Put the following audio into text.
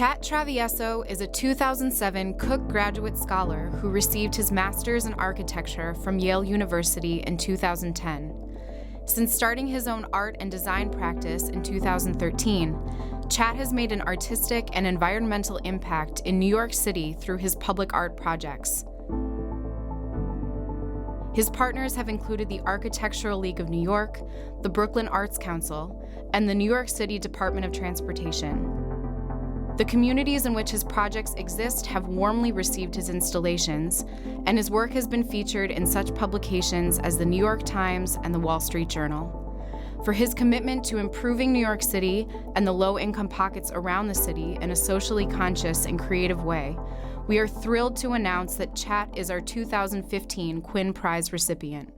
Chat Travieso is a 2007 Cooke Graduate Scholar who received his master's in architecture from Yale University in 2010. Since starting his own art and design practice in 2013, Chat has made an artistic and environmental impact in New York City through his public art projects. His partners have included the Architectural League of New York, the Brooklyn Arts Council, and the New York City Department of Transportation. The communities in which his projects exist have warmly received his installations, and his work has been featured in such publications as the New York Times and the Wall Street Journal. For his commitment to improving New York City and the low-income pockets around the city in a socially conscious and creative way, we are thrilled to announce that Chat is our 2015 Quinn Prize recipient.